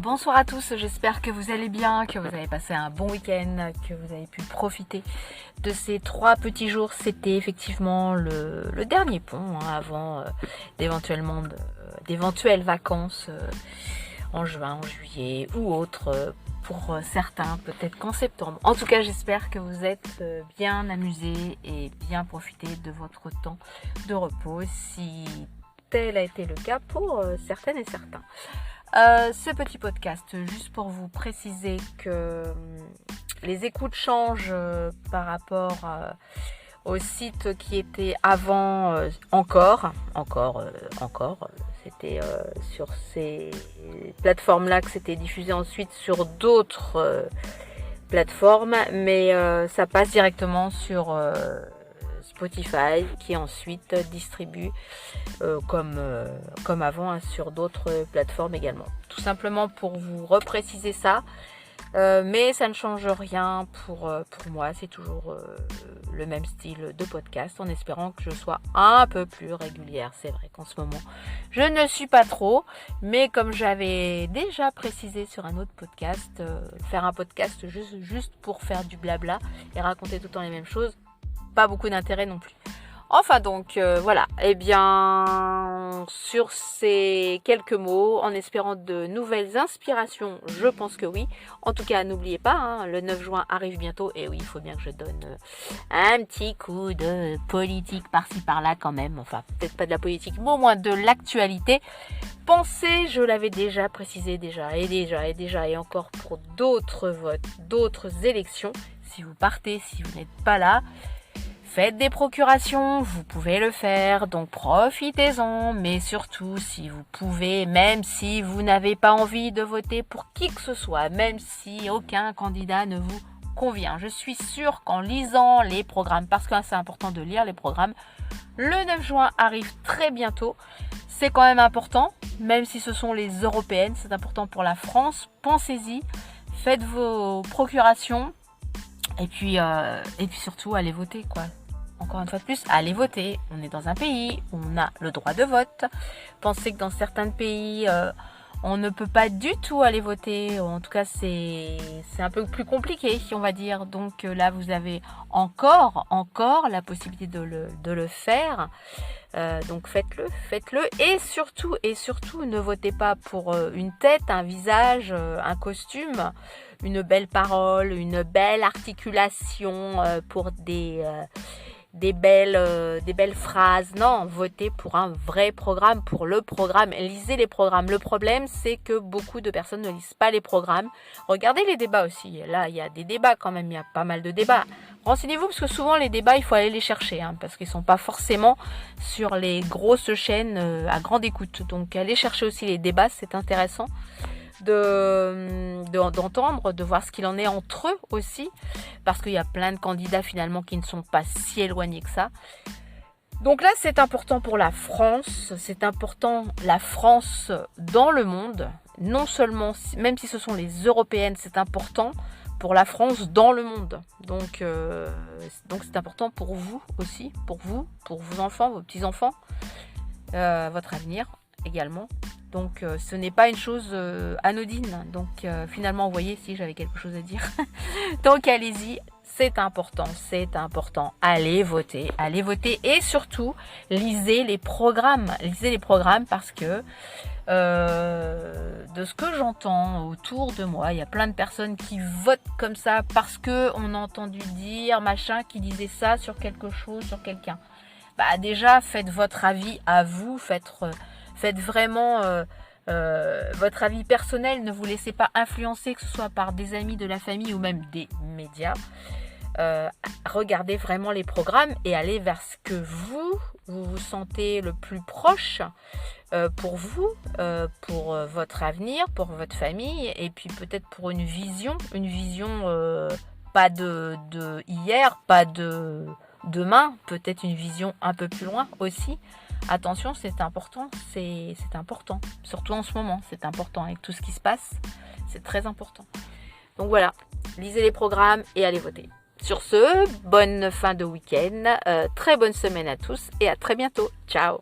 Bonsoir à tous, j'espère que vous allez bien, que vous avez passé un bon week-end, que vous avez pu profiter de ces 3 petits jours. C'était effectivement le dernier pont avant d'éventuelles vacances en juin, en juillet ou autres pour certains, peut-être qu'en septembre. En tout cas, j'espère que vous êtes bien amusés et bien profité de votre temps de repos si tel a été le cas pour certaines et certains. Ce petit podcast, juste pour vous préciser que les écoutes changent par rapport au site qui était avant c'était sur ces plateformes-là que c'était diffusé ensuite sur d'autres plateformes, mais ça passe directement sur Spotify qui ensuite distribue comme avant sur d'autres plateformes également. Tout simplement pour vous repréciser ça, mais ça ne change rien pour moi, c'est toujours le même style de podcast en espérant que je sois un peu plus régulière. C'est vrai qu'en ce moment je ne suis pas trop, mais comme j'avais déjà précisé sur un autre podcast, faire un podcast juste pour faire du blabla et raconter tout le temps les mêmes choses, pas beaucoup d'intérêt non plus. Enfin donc voilà, eh bien sur ces quelques mots, en espérant de nouvelles inspirations, je pense que oui. En tout cas, n'oubliez pas, le 9 juin arrive bientôt, et oui, il faut bien que je donne un petit coup de politique par-ci par-là quand même, enfin peut-être pas de la politique, mais au moins de l'actualité. Pensez, je l'avais déjà précisé et encore pour d'autres votes, d'autres élections, si vous partez, si vous n'êtes pas là, faites des procurations, vous pouvez le faire, donc profitez-en, mais surtout si vous pouvez, même si vous n'avez pas envie de voter pour qui que ce soit, même si aucun candidat ne vous convient. Je suis sûre qu'en lisant les programmes, parce que c'est important de lire les programmes, le 9 juin arrive très bientôt, c'est quand même important, même si ce sont les européennes, c'est important pour la France, pensez-y, faites vos procurations, et puis surtout, allez voter, quoi. Encore une fois de plus, allez voter. On est dans un pays où on a le droit de vote. Pensez que dans certains pays, on ne peut pas du tout aller voter. En tout cas, c'est un peu plus compliqué, on va dire. Donc là, vous avez encore la possibilité de le faire. Donc faites-le. Et surtout, ne votez pas pour une tête, un visage, un costume, une belle parole, une belle articulation pour des belles phrases. Non, votez pour un vrai programme, pour le programme. Lisez les programmes. Le problème, c'est que beaucoup de personnes ne lisent pas les programmes. Regardez les débats aussi. Là, il y a des débats quand même. Il y a pas mal de débats. Renseignez-vous parce que souvent, les débats, il faut aller les chercher parce qu'ils ne sont pas forcément sur les grosses chaînes à grande écoute. Donc, allez chercher aussi les débats. C'est intéressant d'entendre, de voir ce qu'il en est entre eux aussi, parce qu'il y a plein de candidats finalement qui ne sont pas si éloignés que ça. Donc là, c'est important pour la France, c'est important la France dans le monde, non seulement, même si ce sont les européennes, c'est important pour la France dans le monde. Donc c'est important pour vous aussi, pour vos enfants, vos petits-enfants, votre avenir également. Donc ce n'est pas une chose anodine. Donc finalement, vous voyez, si j'avais quelque chose à dire. Donc allez-y, c'est important. Allez voter et surtout lisez les programmes parce que de ce que j'entends autour de moi, il y a plein de personnes qui votent comme ça parce que on a entendu dire machin qui disait ça sur quelque chose, sur quelqu'un. Bah déjà, faites votre avis à vous, faites vraiment votre avis personnel, ne vous laissez pas influencer, que ce soit par des amis, de la famille ou même des médias. Regardez vraiment les programmes et allez vers ce que vous sentez le plus proche pour vous, pour votre avenir, pour votre famille, et puis peut-être pour une vision pas de hier, pas de demain, peut-être une vision un peu plus loin aussi. Attention, c'est important, surtout en ce moment, c'est important avec tout ce qui se passe, c'est très important. Donc voilà, lisez les programmes et allez voter. Sur ce, bonne fin de week-end, très bonne semaine à tous et à très bientôt. Ciao!